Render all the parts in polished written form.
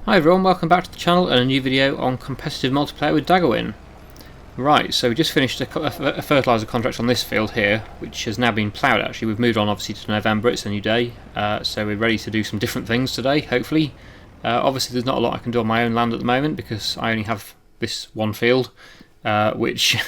Hi everyone, welcome back to the channel and a new video on competitive multiplayer with Daggerwin. Right, so we just finished a fertiliser contract on this field here, which has now been ploughed actually. We've moved on obviously to November, it's a new day, so we're ready to do some different things today, hopefully. Obviously there's not a lot I can do on my own land at the moment because I only have this one field, which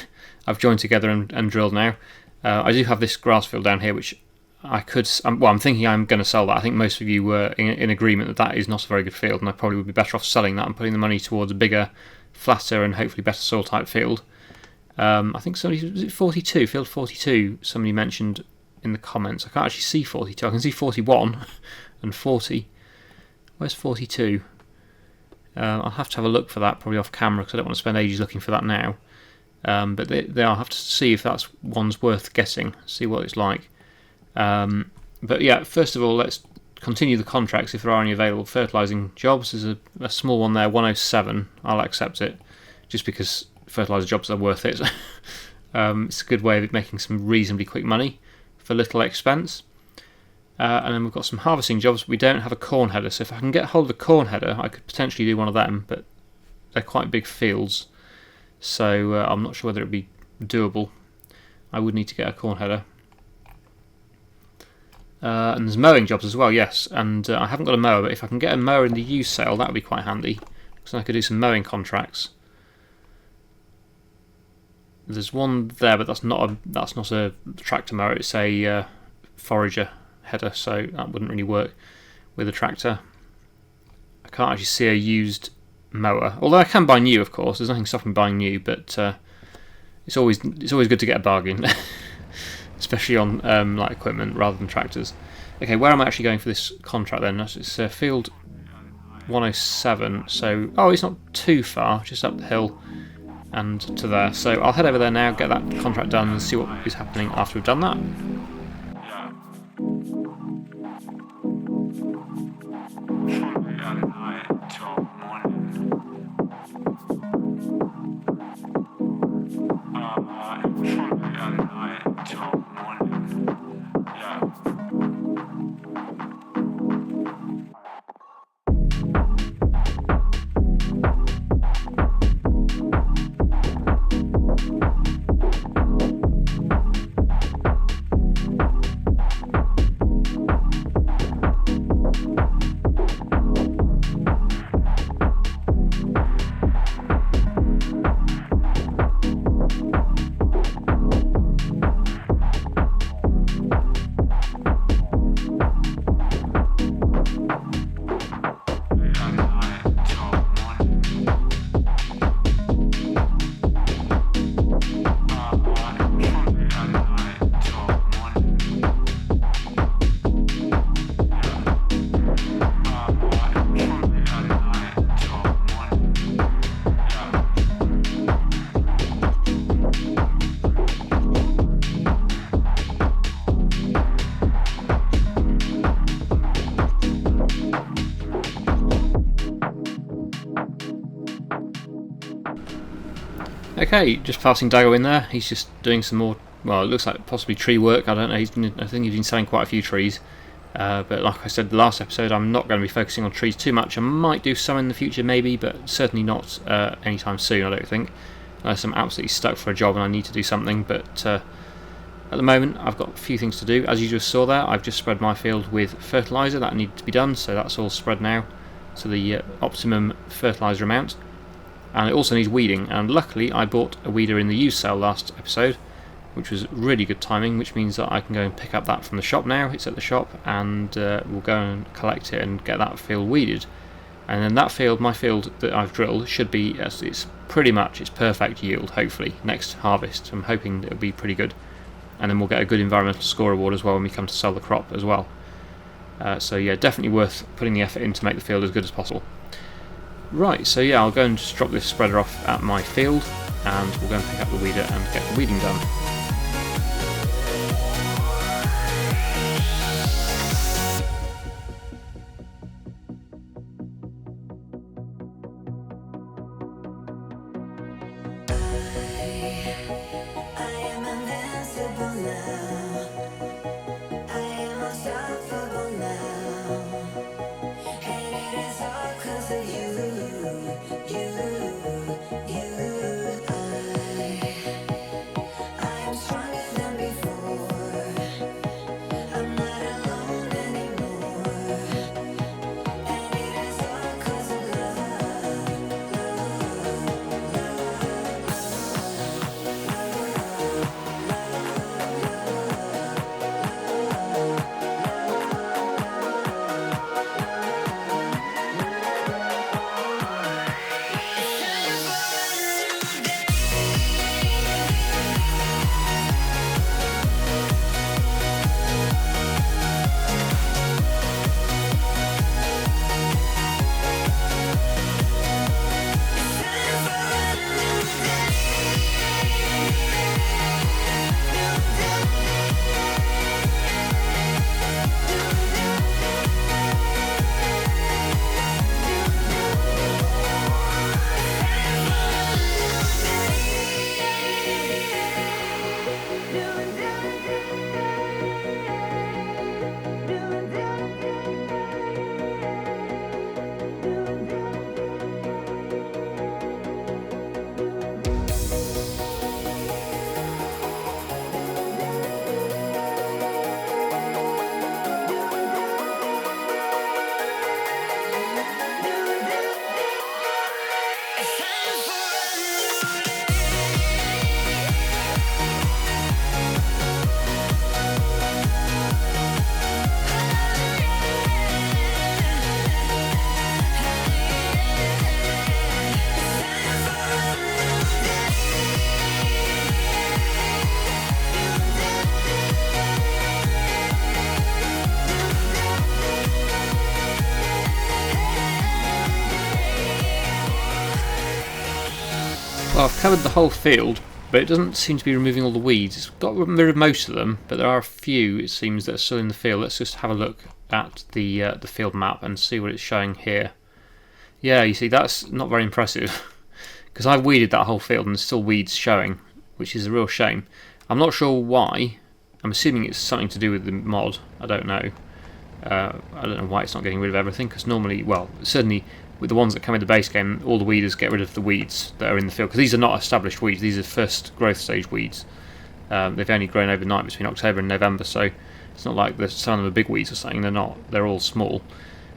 I've joined together and drilled now. I do have this grass field down here which I could, I'm thinking I'm going to sell that. I think most of you were in agreement that that is not a very good field, and I probably would be better off selling that and putting the money towards a bigger, flatter, and hopefully better soil type field. I think somebody, was it 42? Field 42, somebody mentioned in the comments. I can't actually see 42, I can see 41 and 40. Where's 42? I'll have to have a look for that, probably off camera, because I don't want to spend ages looking for that now. But I'll have to see if that's one's worth getting, see what it's like. But yeah, first of all, let's continue the contracts if there are any available. Fertilizing jobs, there's a small one there, 107. I'll accept it just because fertilizer jobs are worth it. It's a good way of making some reasonably quick money for little expense. And then we've got some harvesting jobs. We don't have a corn header, so if I can get hold of a corn header I could potentially do one of them, but they're quite big fields, so I'm not sure whether it'd be doable. I would need to get a corn header. And there's mowing jobs as well, yes, and I haven't got a mower, but if I can get a mower in the used sale that would be quite handy, because I could do some mowing contracts. There's one there, but that's not a tractor mower, it's a forager header, so that wouldn't really work with a tractor. I can't actually see a used mower, although I can buy new, of course, there's nothing stopping buying new, but it's always good to get a bargain. Especially on like equipment rather than tractors. Okay, where am I actually going for this contract then? It's field 107, so it's not too far, just up the hill and to there. So I'll head over there now, get that contract done and see what is happening after we've done that. Okay, just passing Daggerwin there. He's just doing some more, well, it looks like possibly tree work. I don't know. I think he's been selling quite a few trees. But like I said the last episode, I'm not going to be focusing on trees too much. I might do some in the future maybe, but certainly not anytime soon, I don't think. Unless I'm absolutely stuck for a job and I need to do something. But at the moment, I've got a few things to do. As you just saw there, I've just spread my field with fertiliser. That needed to be done, so that's all spread now to the optimum fertiliser amount. And it also needs weeding, and luckily I bought a weeder in the used sale last episode, which was really good timing, which means that I can go and pick up that from the shop now. It's at the shop, and we'll go and collect it and get that field weeded. And then that field, my field that I've drilled, should be, it's pretty much its perfect yield, hopefully, next harvest. I'm hoping it'll be pretty good. And then we'll get a good environmental score award as well when we come to sell the crop as well. So yeah, definitely worth putting the effort in to make the field as good as possible. Right, so yeah, I'll go and just drop this spreader off at my field, and we'll go and pick up the weeder and get the weeding done. of you. Well, I've covered the whole field, but it doesn't seem to be removing all the weeds. It's got rid of most of them, but there are a few, it seems, that are still in the field. Let's just have a look at the field map and see what it's showing here. Yeah, you see, that's not very impressive, because I've weeded that whole field and there's still weeds showing, which is a real shame. I'm not sure why. I'm assuming it's something to do with the mod. I don't know. I don't know why it's not getting rid of everything, because normally, well, certainly with the ones that come in the base game, all the weeders get rid of the weeds that are in the field, because these are not established weeds, these are first growth stage weeds. They've only grown overnight between October and November, so it's not like some of them are big weeds or something. They're not. They're all small.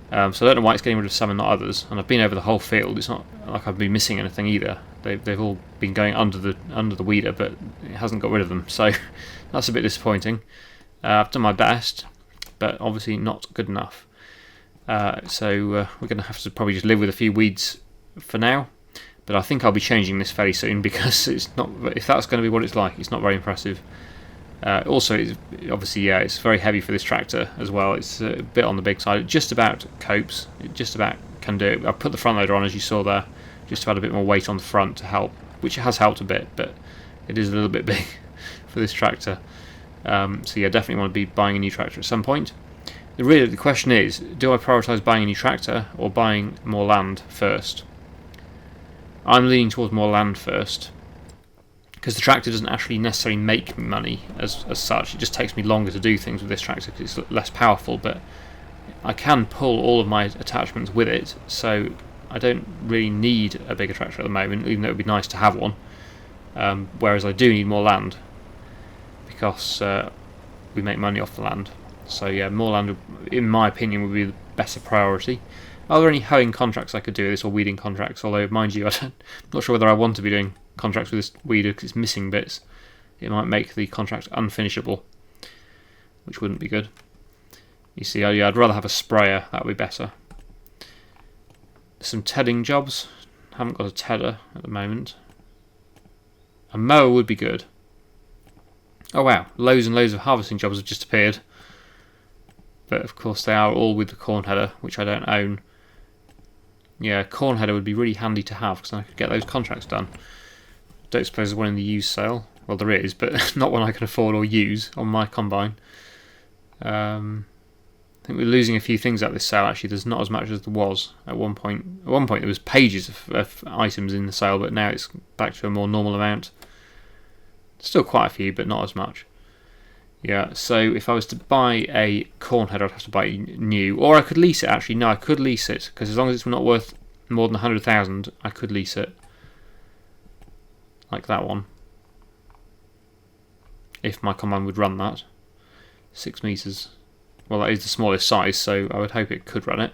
So I don't know why it's getting rid of some and not others. And I've been over the whole field. It's not like I've been missing anything either. They've all been going under the weeder, but it hasn't got rid of them. So that's a bit disappointing. I've done my best, but obviously not good enough. So we're going to have to probably just live with a few weeds for now. But I think I'll be changing this fairly soon, because it's not. If that's going to be what it's like, it's not very impressive. Also, obviously, yeah, it's very heavy for this tractor as well. It's a bit on the big side. It just about copes. It just about can do it. I put the front loader on, as you saw there, just to add a bit more weight on the front to help, which has helped a bit, but it is a little bit big for this tractor. So yeah, definitely want to be buying a new tractor at some point. The question is, do I prioritise buying a new tractor or buying more land first? I'm leaning towards more land first, because the tractor doesn't actually necessarily make me money as such. It just takes me longer to do things with this tractor because it's less powerful, but I can pull all of my attachments with it, so I don't really need a bigger tractor at the moment, even though it would be nice to have one. Whereas I do need more land, because we make money off the land. So yeah, more land, in my opinion, would be the better priority. Are there any hoeing contracts I could do with this, or weeding contracts? Although, mind you, I'm not sure whether I want to be doing contracts with this weeder because it's missing bits. It might make the contract unfinishable, which wouldn't be good. You see, yeah, I'd rather have a sprayer. That would be better. Some tedding jobs. Haven't got a tedder at the moment. A mower would be good. Oh wow, loads and loads of harvesting jobs have just appeared. But of course they are all with the corn header, which I don't own. Yeah, corn header would be really handy to have, because I could get those contracts done. Don't suppose there's one in the used sale. Well, there is, but not one I can afford or use on my combine. I think we're losing a few things at this sale. Actually, there's not as much as there was at one point. At one point, there was pages of items in the sale, but now it's back to a more normal amount. Still quite a few, but not as much. Yeah, so if I was to buy a corn header, I'd have to buy it new, or I could lease it. Actually, no, I could lease it, because as long as it's not worth more than 100,000, I could lease it, like that one. If my combine would run that, 6 meters. Well, that is the smallest size, so I would hope it could run it.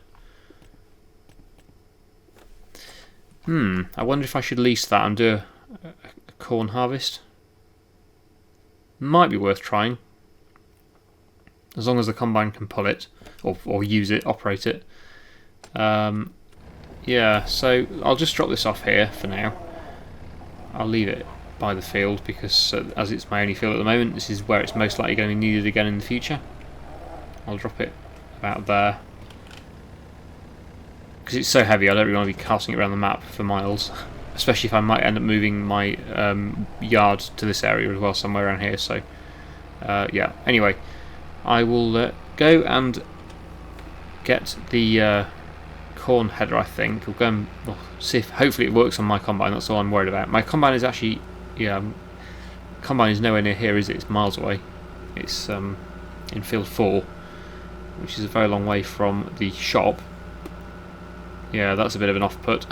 I wonder if I should lease that and do a corn harvest. Might be worth trying, as long as the combine can pull it, or use it, operate it. Yeah, so I'll just drop this off here for now. I'll leave it by the field, because as it's my only field at the moment, this is where it's most likely going to be needed again in the future. I'll drop it about there, because it's so heavy I don't really want to be casting it around the map for miles, especially if I might end up moving my yard to this area as well, somewhere around here. So yeah, anyway, I will go and get the corn header. I think we'll go and see if hopefully it works on my combine. That's all I'm worried about. My combine is actually, yeah, combine is nowhere near here, is it? It's miles away. It's in field 4, which is a very long way from the shop. Yeah, that's a bit of an off-put.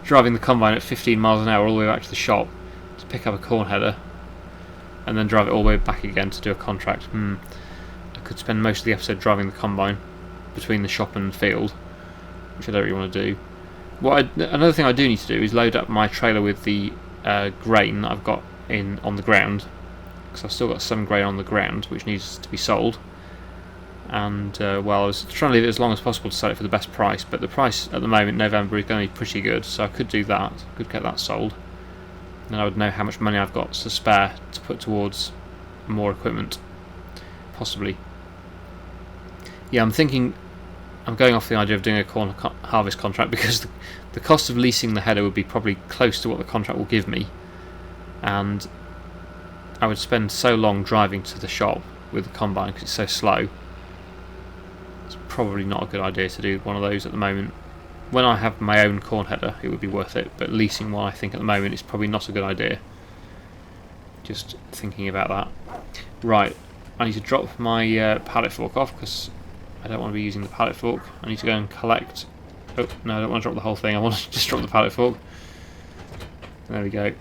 Driving the combine at 15 miles an hour all the way back to the shop to pick up a corn header, and then drive it all the way back again to do a contract. I could spend most of the episode driving the combine between the shop and the field, which I don't really want to do. Another thing I do need to do is load up my trailer with the grain that I've got on the ground, because I've still got some grain on the ground which needs to be sold. And well, I was trying to leave it as long as possible to sell it for the best price, but the price at the moment, November, is going to be pretty good, so I could do that, could get that sold. Then I would know how much money I've got to spare to put towards more equipment, possibly. Yeah, I'm thinking I'm going off the idea of doing a corn harvest contract because the cost of leasing the header would be probably close to what the contract will give me, and I would spend so long driving to the shop with the combine because it's so slow. It's probably not a good idea to do one of those at the moment. When I have my own corn header it would be worth it, but leasing one I think at the moment is probably not a good idea. Just thinking about that. Right, I need to drop my pallet fork off because I don't want to be using the pallet fork. I need to go and collect... Oh, no, I don't want to drop the whole thing. I want to just drop the pallet fork. There we go.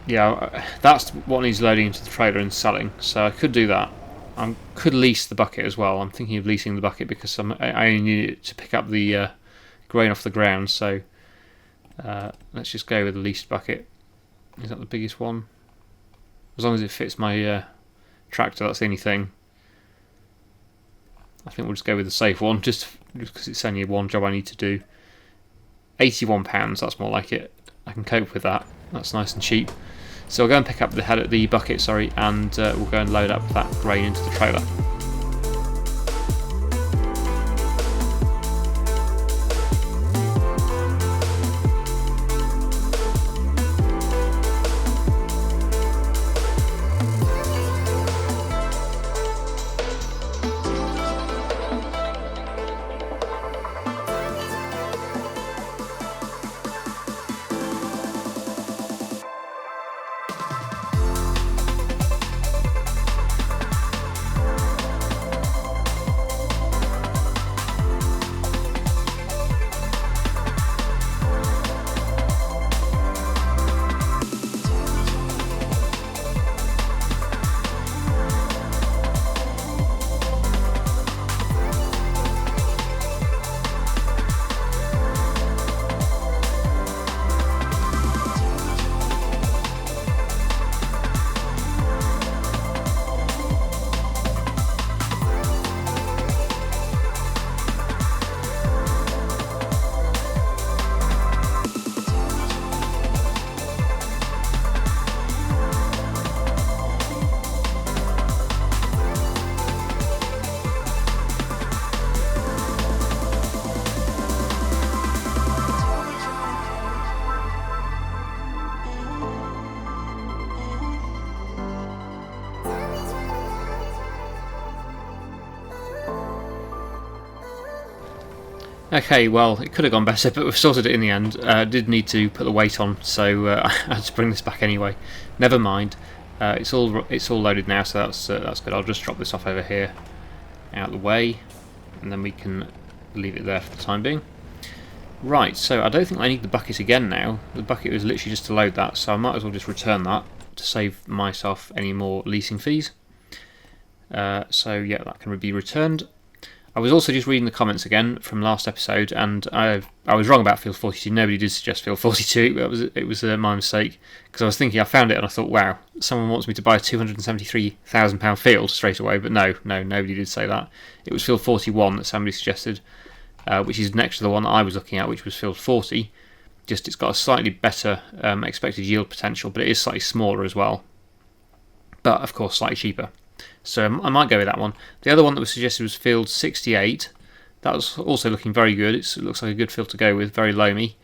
Yeah, that's what needs loading into the trailer and selling. So I could do that. I could lease the bucket as well. I'm thinking of leasing the bucket because I only need it to pick up the grain off the ground. So let's just go with the leased bucket. Is that the biggest one? As long as it fits my tractor, that's the only thing. I think we'll just go with the safe one, just because it's only one job I need to do. £81, that's more like it. I can cope with that. That's nice and cheap. So I'll go and pick up the bucket, sorry, and we'll go and load up that grain into the trailer. Okay, well, it could have gone better, but we've sorted it in the end. Did need to put the weight on, so I had to bring this back anyway. Never mind. It's all loaded now, so that's good. I'll just drop this off over here, out of the way, and then we can leave it there for the time being. Right, so I don't think I need the bucket again now. The bucket was literally just to load that, so I might as well just return that to save myself any more leasing fees. So yeah, that can be returned. I was also just reading the comments again from last episode, and I was wrong about field 42. Nobody did suggest field 42. It was my mistake, because I was thinking I found it and I thought, wow, someone wants me to buy a £273,000 field straight away. But no, nobody did say that. It was field 41 that somebody suggested, which is next to the one that I was looking at, which was field 40. Just it's got a slightly better expected yield potential, but it is slightly smaller as well. But of course, slightly cheaper. So I might go with that one. The other one that was suggested was field 68. That was also looking very good. It looks like a good field to go with, very loamy,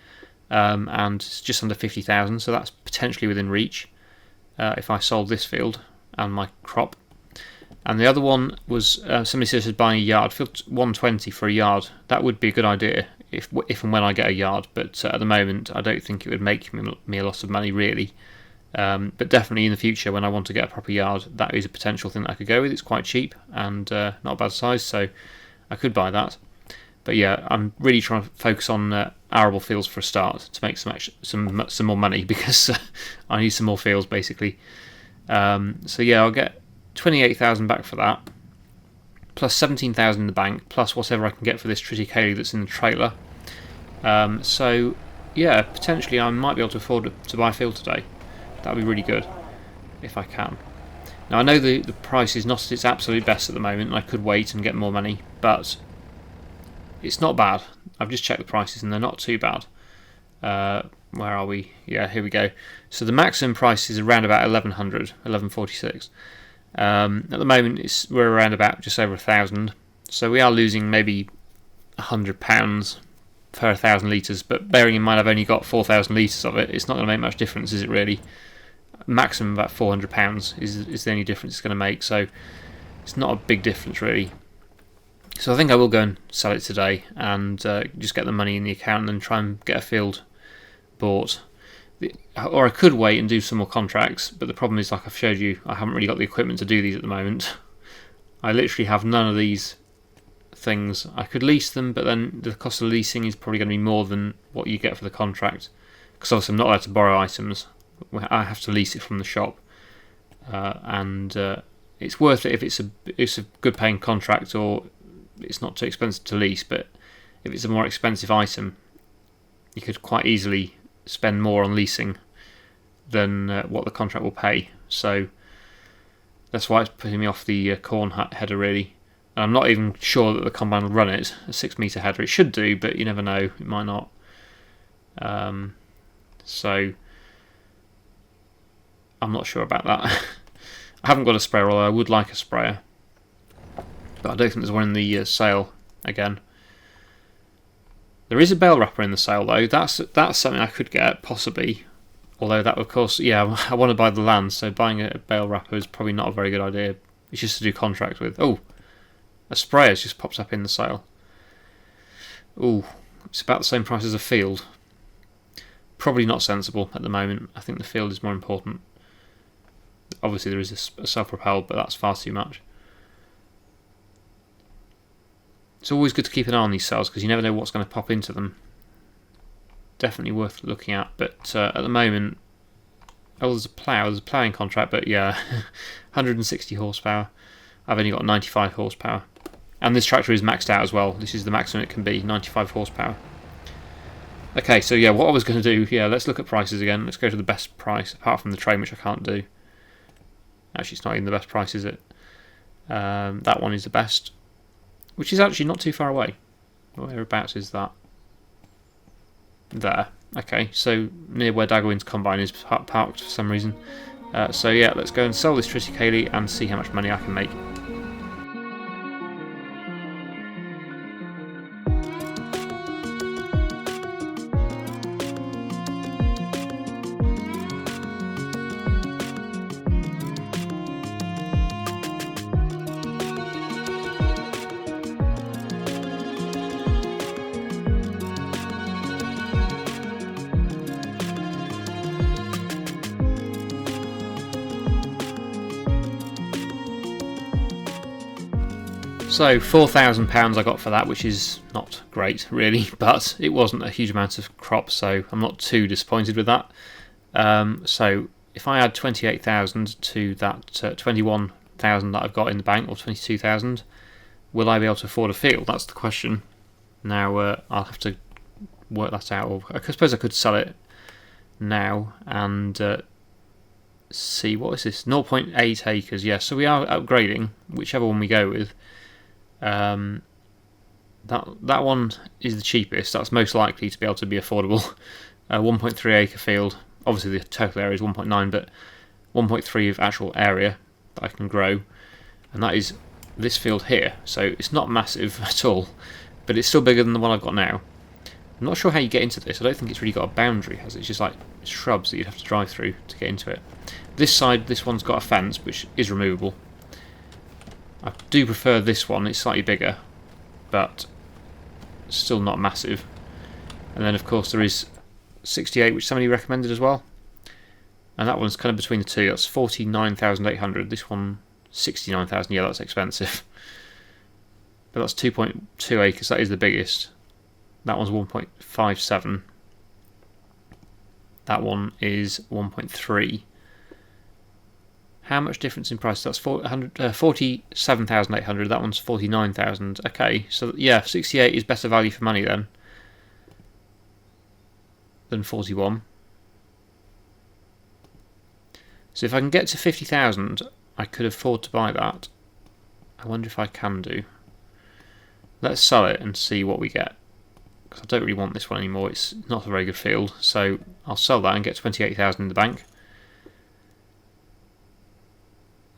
and it's just under 50,000. So that's potentially within reach if I sold this field and my crop. And the other one was somebody suggested buying a yard, field 120 for a yard. That would be a good idea if and when I get a yard. But at the moment, I don't think it would make me a lot of money really. But definitely in the future, when I want to get a proper yard, that is a potential thing that I could go with. It's quite cheap and not a bad size, so I could buy that. But yeah, I'm really trying to focus on arable fields for a start to make some more money, because I need some more fields basically. So yeah, I'll get 28,000 back for that, plus 17,000 in the bank, plus whatever I can get for this triticale that's in the trailer. So yeah, potentially I might be able to afford to buy a field today. That would be really good, if I can. Now I know the price is not at its absolute best at the moment, and I could wait and get more money, but it's not bad. I've just checked the prices and they're not too bad. Where are we? Yeah, here we go. So the maximum price is around about 1100, 1146. At the moment we're around about just over 1,000, so we are losing maybe £100 per 1,000 litres, but bearing in mind I've only got 4,000 litres of it, it's not going to make much difference, is it really? Maximum about £400 is the only difference it's going to make, so it's not a big difference really. So I think I will go and sell it today and just get the money in the account and then try and get a field bought. Or I could wait and do some more contracts, but the problem is, like I've showed you, I haven't really got the equipment to do these at the moment. I literally have none of these things. I could lease them, but then the cost of leasing is probably going to be more than what you get for the contract, because obviously I'm not allowed to borrow items. I have to lease it from the shop, and it's worth it if it's a good paying contract or it's not too expensive to lease. But if it's a more expensive item, you could quite easily spend more on leasing than what the contract will pay. So that's why it's putting me off the corn header really. And I'm not even sure that the combine will run it, a 6 metre header. It should do, but you never know, it might not. So I'm not sure about that. I haven't got a sprayer, although I would like a sprayer, but I don't think there's one in the sale again. There is a bale wrapper in the sale though. That's something I could get, possibly. Although that, of course, yeah, I want to buy the land, so buying a bale wrapper is probably not a very good idea. It's just to do contract with. Oh, a sprayer just pops up in the sale. Oh, it's about the same price as a field. Probably not sensible at the moment. I think the field is more important. Obviously there is a self-propelled, but that's far too much. It's always good to keep an eye on these sales because you never know what's going to pop into them. Definitely worth looking at, but at the moment, oh, there's a ploughing contract, but yeah, 160 horsepower. I've only got 95 horsepower, and this tractor is maxed out as well. This is the maximum it can be, 95 horsepower. Okay, so yeah, what I was going to do, yeah, let's look at prices again. Let's go to the best price, apart from the train, which I can't do. Actually, it's not even the best price, is it? That one is the best, which is actually not too far away. Whereabouts is that? There. Okay, so near where Daggerwin's combine is parked for some reason. So yeah, let's go and sell this Triticale and see how much money I can make. So £4,000 I got for that, which is not great really, but it wasn't a huge amount of crop, so I'm not too disappointed with that. So if I add 28,000 to that 21,000 that I've got in the bank, or 22,000, will I be able to afford a field? That's the question. Now I'll have to work that out, or I suppose I could sell it now and see, what is this, 0.8 acres, yes, so we are upgrading, whichever one we go with. That one is the cheapest. That's most likely to be able to be affordable. 1.3 acre field. Obviously the total area is 1.9, but 1.3 of actual area that I can grow, and that is this field here. So it's not massive at all, but it's still bigger than the one I've got now. I'm not sure how you get into this. I don't think it's really got a boundary, has it? It's just like shrubs that you'd have to drive through to get into it. This side, this one's got a fence which is removable. I do prefer this one, it's slightly bigger, but still not massive. And then of course there is 68, which somebody recommended as well, and that one's kind of between the two. That's 49,800. This one 69,000. Yeah, that's expensive, but that's 2.2 acres. That is the biggest. That one's 1.57. That one is 1.3. How much difference in price? That's 47,800. That one's 49,000. Okay, so yeah, 68 is better value for money then than 41. So if I can get to 50,000, I could afford to buy that. I wonder if I can do. Let's sell it and see what we get, because I don't really want this one anymore. It's not a very good field, so I'll sell that and get 28,000 in the bank.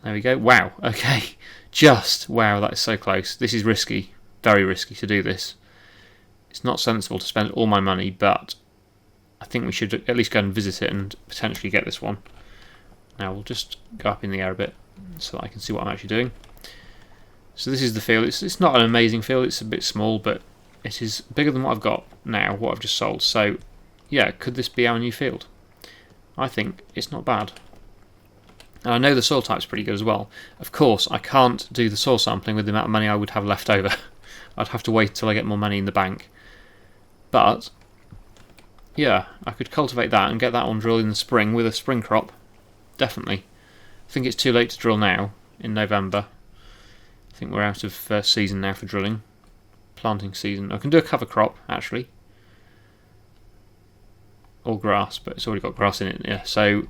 There we go. Wow, okay. Wow, that is so close. This is risky, very risky to do this. It's not sensible to spend all my money, but I think we should at least go and visit it and potentially get this one. Now we'll just go up in the air a bit so that I can see what I'm actually doing. So this is the field. It's not an amazing field, it's a bit small, but it is bigger than what I've got now, what I've just sold. So yeah, could this be our new field? I think it's not bad. And I know the soil type's pretty good as well. Of course, I can't do the soil sampling with the amount of money I would have left over. I'd have to wait till I get more money in the bank. But yeah, I could cultivate that and get that one drilled in the spring with a spring crop. Definitely. I think it's too late to drill now, in November. I think we're out of season now for drilling. Planting season. I can do a cover crop, actually. Or grass, but it's already got grass in it. Yeah, so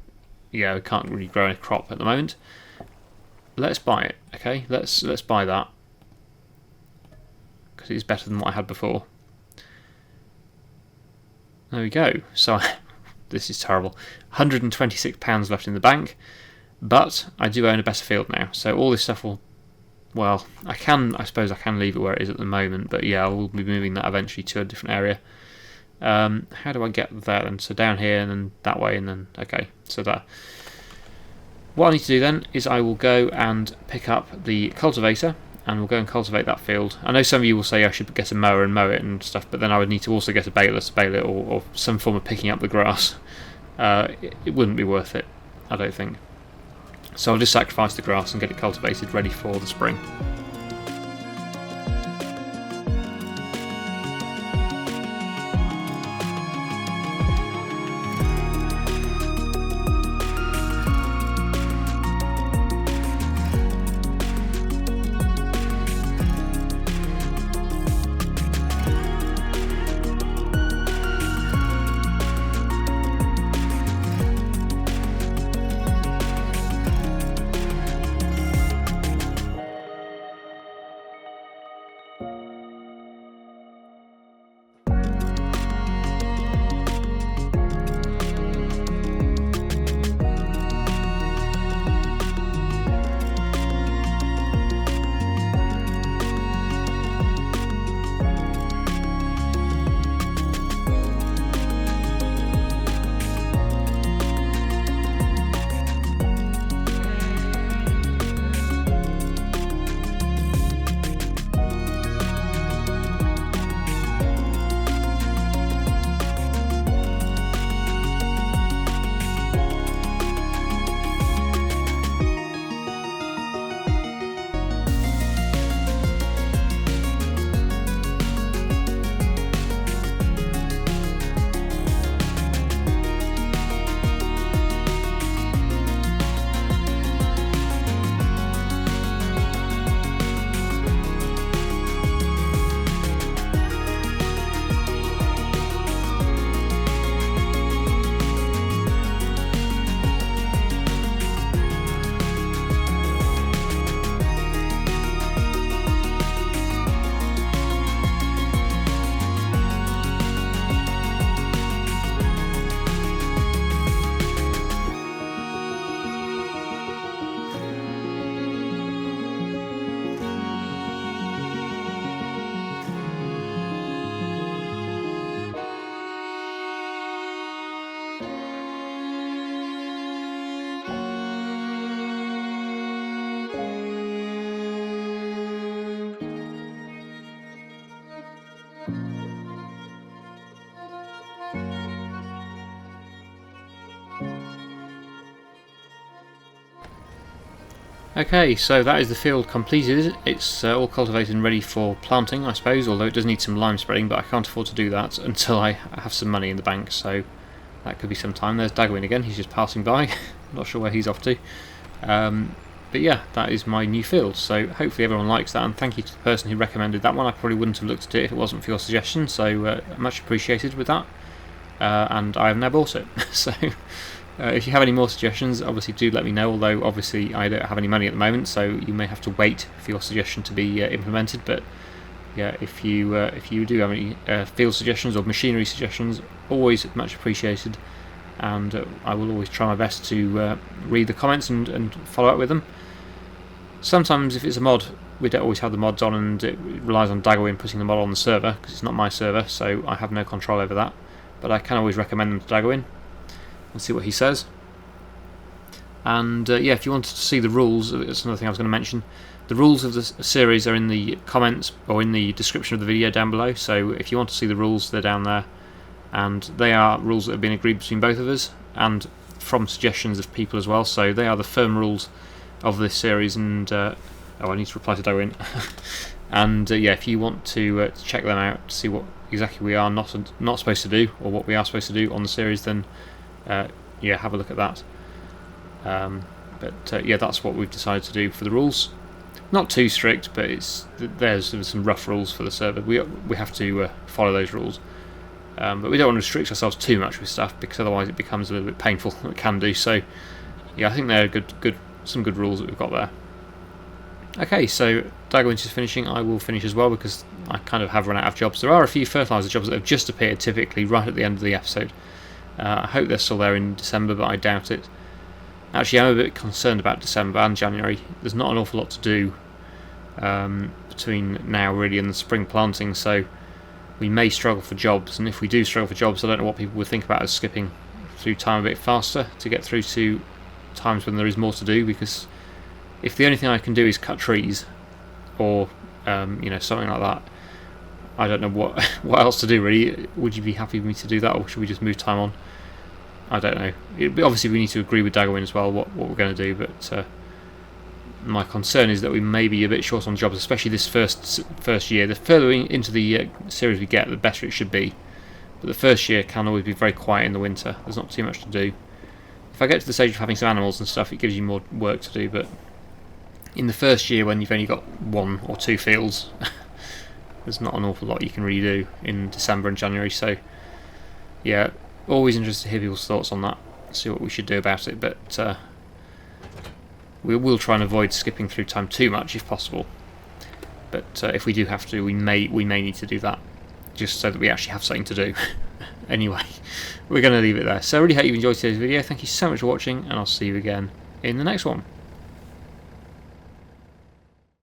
yeah, we can't really grow a crop at the moment. Let's buy it, okay? Let's buy that. Because it's better than what I had before. There we go. So this is terrible. £126 left in the bank, but I do own a better field now. So all this stuff will, well, I suppose I can leave it where it is at the moment, but yeah, I will be moving that eventually to a different area. How do I get there then? So down here and then that way and then, okay, so that. What I need to do then is I will go and pick up the cultivator and we'll go and cultivate that field. I know some of you will say I should get a mower and mow it and stuff, but then I would need to also get a baler to bale it, or some form of picking up the grass. It wouldn't be worth it, I don't think. So I'll just sacrifice the grass and get it cultivated ready for the spring. Okay, so that is the field completed. It's all cultivated and ready for planting, I suppose, although it does need some lime spreading, but I can't afford to do that until I have some money in the bank, so that could be some time. There's Dagwin again, he's just passing by. Not sure where he's off to. But yeah, that is my new field, so hopefully everyone likes that, and thank you to the person who recommended that one. I probably wouldn't have looked at it if it wasn't for your suggestion, so much appreciated with that. And I have now bought it, so if you have any more suggestions, obviously do let me know, although obviously I don't have any money at the moment, so you may have to wait for your suggestion to be implemented. But yeah, if you do have any field suggestions or machinery suggestions, always much appreciated, and I will always try my best to read the comments and follow up with them. Sometimes if it's a mod we don't always have the mods on, and it relies on Daggerwin putting the mod on the server, because it's not my server, so I have no control over that. But I can always recommend them to Daggerwin and see what he says. And yeah, if you wanted to see the rules, that's another thing I was going to mention. The rules of the series are in the comments or in the description of the video down below, so if you want to see the rules, they're down there. And they are rules that have been agreed between both of us, and from suggestions of people as well, so they are the firm rules of this series. And oh, I need to reply to Darwin. And yeah, if you want to check them out to see what exactly we are not supposed to do, or what we are supposed to do on the series, then yeah, have a look at that. But yeah, that's what we've decided to do for the rules. Not too strict, but there's some rough rules for the server. We have to follow those rules, but we don't want to restrict ourselves too much with stuff, because otherwise it becomes a little bit painful. It can do. So yeah, I think they're some good rules that we've got there. Okay, so Daggerwinch is finishing. I will finish as well, because I kind of have run out of jobs. There are a few fertiliser jobs that have just appeared, typically right at the end of the episode. I hope they're still there in December, but I doubt it. Actually, I'm a bit concerned about December and January. There's not an awful lot to do between now really and the spring planting, so we may struggle for jobs. And if we do struggle for jobs, I don't know what people would think about us skipping through time a bit faster to get through to times when there is more to do. Because if the only thing I can do is cut trees, or you know, something like that, I don't know what else to do really. Would you be happy with me to do that, or should we just move time on? I don't know. Obviously we need to agree with Daggerwin as well what we're going to do, but my concern is that we may be a bit short on jobs, especially this first year. The further into the series we get, the better it should be. But the first year can always be very quiet in the winter. There's not too much to do. If I get to the stage of having some animals and stuff, it gives you more work to do, but in the first year when you've only got 1 or 2 fields, there's not an awful lot you can really do in December and January. So yeah, always interested to hear people's thoughts on that, see what we should do about it, but we will try and avoid skipping through time too much if possible. But if we do have to, we may need to do that, just so that we actually have something to do. Anyway, we're going to leave it there. So I really hope you enjoyed today's video. Thank you so much for watching, and I'll see you again in the next one.